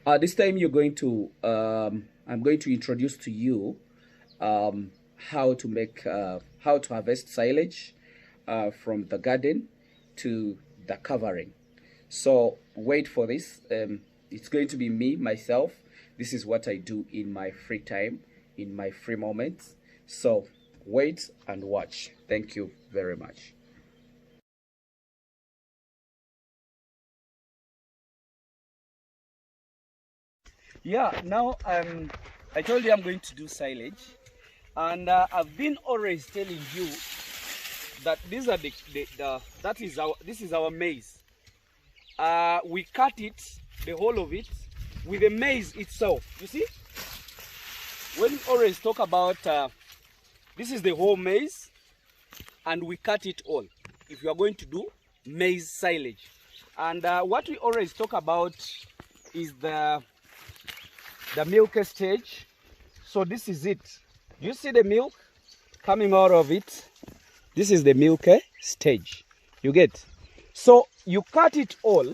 This time you're going to, I'm going to introduce to you how to make, how to harvest silage from the garden to the covering. So wait for this. It's going to be me, myself. This is what I do in my free time, in my free moments. So wait and watch. Thank you very much. Yeah, now I told you I'm going to do silage, and I've been always telling you that these are this is our maize. We cut it, the whole of it, with the maize itself. You see, when we always talk about this is the whole maize, and we cut it all. If you are going to do maize silage, and what we always talk about is the milk stage. So this is it. You see the milk coming out of it? This is the milk stage. You get? So you cut it all.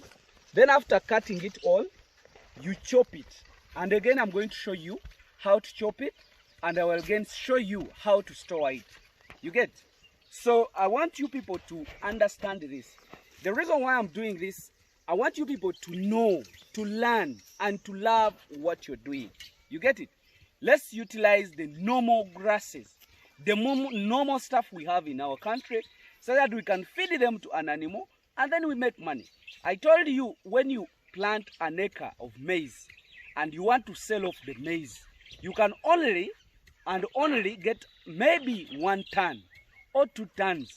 Then after cutting it all, you chop it. And again, I'm going to show you how to chop it. And I will again show you how to store it. You get? So I want you people to understand this. The reason why I'm doing this, I want you people to know, to learn, and to love what you're doing. You get it? Let's utilize the normal grasses, the normal stuff we have in our country, so that we can feed them to an animal, and then we make money. I told you, when you plant an acre of maize, and you want to sell off the maize, you can only get maybe 1 ton or 2 tons.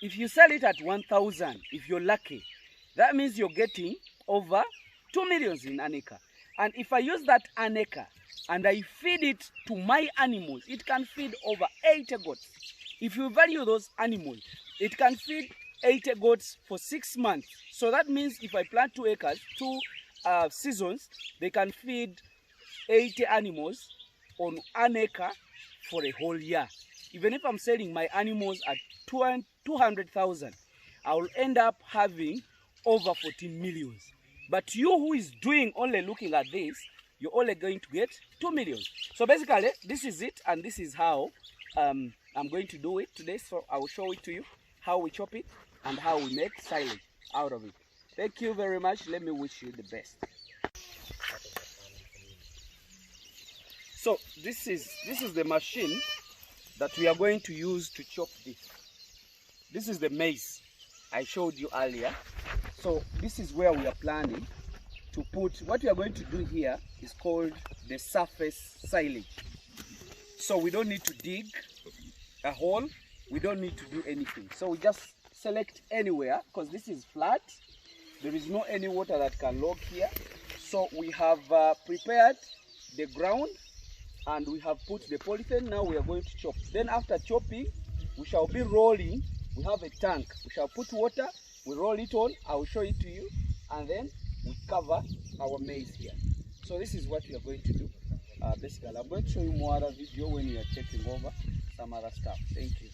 If you sell it at 1,000, if you're lucky, that means you're getting over 2 million in an acre. And if I use that an acre and I feed it to my animals, it can feed over 80 goats. If you value those animals, it can feed 80 goats for 6 months. So that means if I plant 2 acres, 2 seasons, they can feed 80 animals on an acre for a whole year. Even if I'm selling my animals at 200,000, I will end up having over 14 millions. But you who is doing only looking at this, you're only going to get 2 million. So basically, this is it, and this is how I'm going to do it today. So I will show it to you, how we chop it and how we make silage out of it. Thank you very much. Let me wish you the best. So this is the machine that we are going to use to chop this. This is the maize I showed you earlier. So this is where we are planning to put, what we are going to do here is called the surface silage. So we don't need to dig a hole, we don't need to do anything. So we just select anywhere, because this is flat, there is no any water that can log here. So we have prepared the ground and we have put the polythene. Now we are going to chop. Then after chopping, we shall be rolling. We have a tank, we shall put water, we roll it on, I will show it to you, and then we cover our maize here. So this is what we are going to do. Basically, I'm going to show you more other video when we are checking over some other stuff. Thank you.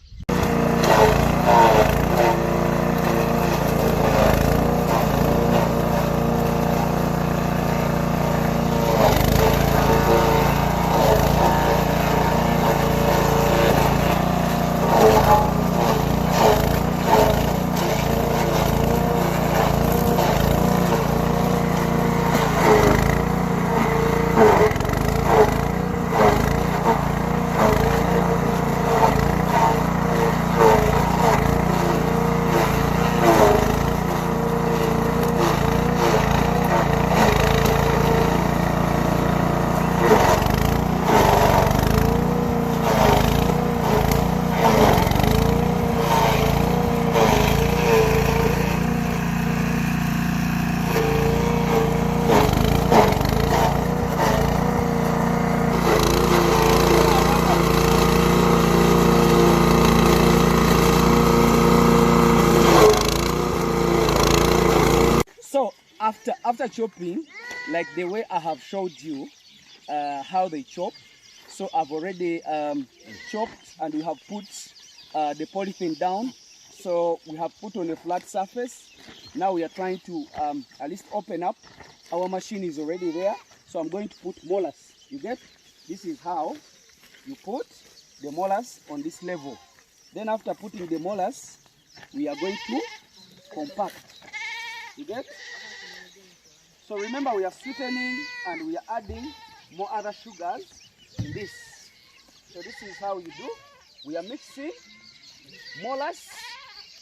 After chopping, like the way I have showed you how they chop, so I've already chopped, and we have put the polythene down. So we have put on a flat surface. Now we are trying to at least open up. Our machine is already there. So I'm going to put molars. You get? This is how you put the molars on this level. Then after putting the molars, we are going to compact. You get? So remember, we are sweetening and we are adding more other sugars in this. So this is how you do. We are mixing molars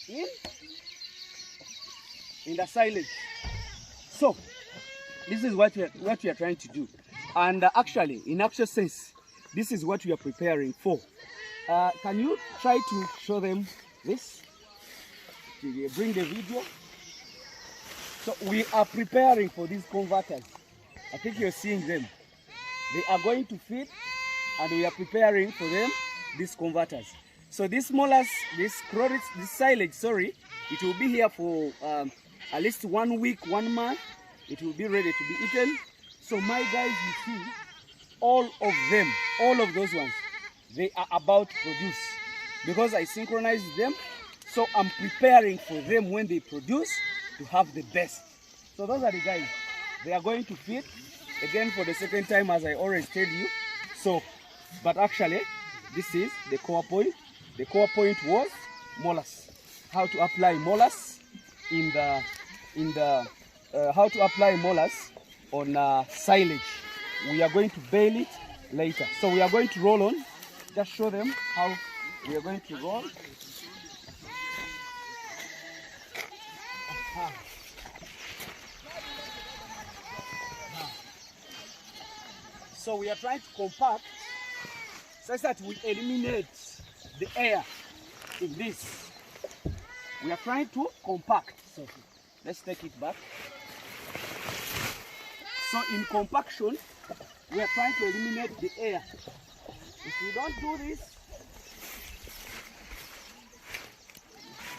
in the silage. So this is what we are trying to do. And actually, in actual sense, this is what we are preparing for. Can you try to show them this? Bring the video. So we are preparing for these converters. I think you're seeing them. They are going to feed, and we are preparing for them these converters. So this molars, this silage, sorry, it will be here for at least 1 week, 1 month. It will be ready to be eaten. So my guys, you see, all of them, all of those ones, they are about to produce. Because I synchronized them, so I'm preparing for them when they produce to have the best. So those are the guys. They are going to feed again for the second time, as I always tell you. So, but actually, this is the core point. The core point was molars. How to apply molars how to apply molars on silage. We are going to bale it later. So we are going to roll on. Just show them how we are going to roll. So we are trying to compact such that we eliminate the air in this. We are trying to compact. So let's take it back. So in compaction, we are trying to eliminate the air. If we don't do this,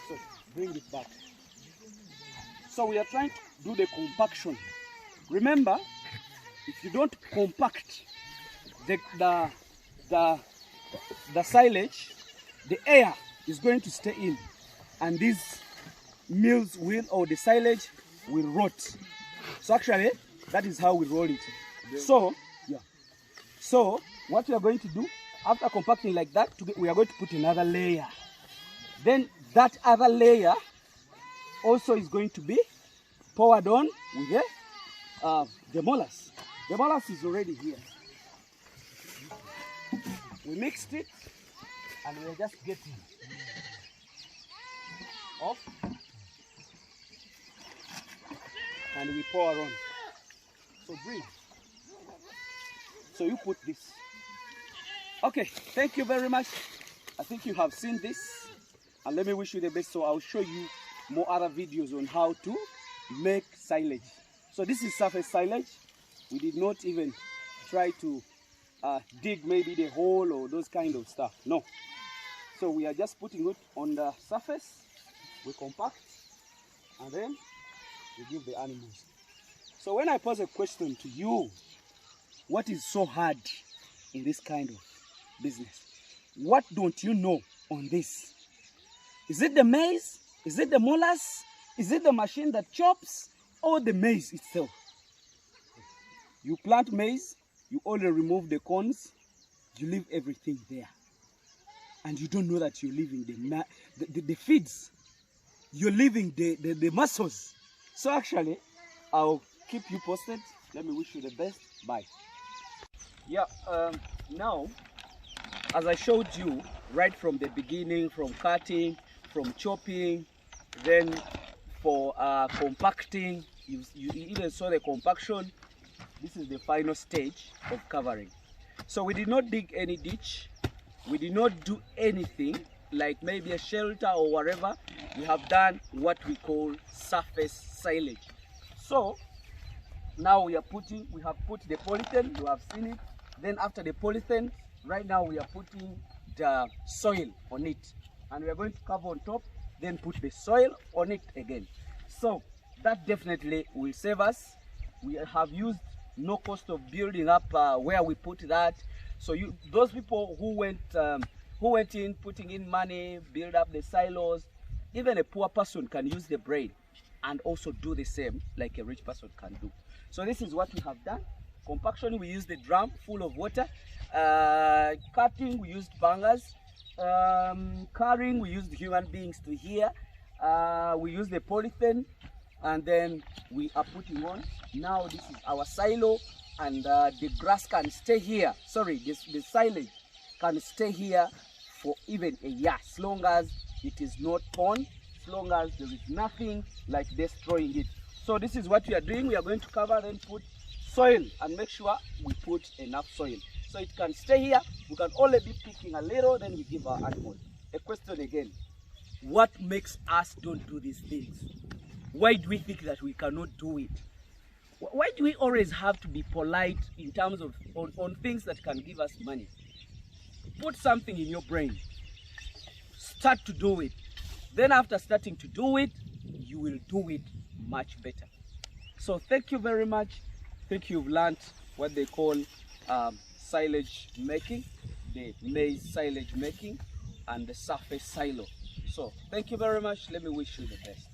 so bring it back. So we are trying to do the compaction. Remember, if you don't compact the silage, the air is going to stay in, and these meals will, or the silage will rot. So actually, that is how we roll it. So, yeah. So what we are going to do, after compacting like that, we are going to put another layer. Then that other layer also is going to be poured on with the molars. The molars is already here. We mixed it and we are just getting off and we pour on. So breathe. So you put this. Okay, thank you very much. I think you have seen this, and let me wish you the best. So I'll show you more other videos on how to make silage. So this is surface silage. We did not even try to dig maybe the hole or those kind of stuff. No. So we are just putting it on the surface. We compact and then we give the animals. So when I pose a question to you, what is so hard in this kind of business? What don't you know on this? Is it the maize? Is it the molars? Is it the machine that chops, or the maize itself? You plant maize, you only remove the corns, you leave everything there. And you don't know that you're leaving the feeds. You're leaving the muscles. So actually, I'll keep you posted. Let me wish you the best. Bye. Yeah, now, as I showed you right from the beginning, from cutting, from chopping, then for compacting, you even saw the compaction. This is the final stage of covering. So we did not dig any ditch. We did not do anything like maybe a shelter or whatever. We have done what we call surface silage. So now we have put the polythene. You have seen it. Then after the polythene, right now we are putting the soil on it, and we are going to cover on top, then put the soil on it again. So that definitely will save us. We have used no cost of building up where we put that. So those people who went in putting in money, build up the silos, even a poor person can use the brain and also do the same like a rich person can do. So this is what we have done. Compaction, we used the drum full of water. Cutting, we used bangers. Carrying, we used human beings to hear. We used the polythene, and then we are putting on. Now this is our silo, and the grass can stay here. Sorry, the silage can stay here for even a year, as long as it is not torn, as long as there is nothing like destroying it. So this is what we are doing. We are going to cover and put soil, and make sure we put enough soil so it can stay here. We can only be picking a little, then we give our animals. A question again: what makes us don't do these things? Why do we think that we cannot do it? Why do we always have to be polite in terms of on things that can give us money? Put something in your brain. Start to do it. Then after starting to do it, you will do it much better. So thank you very much. I think you've learned what they call silage making, the maize silage making, and the surface silo. So thank you very much. Let me wish you the best.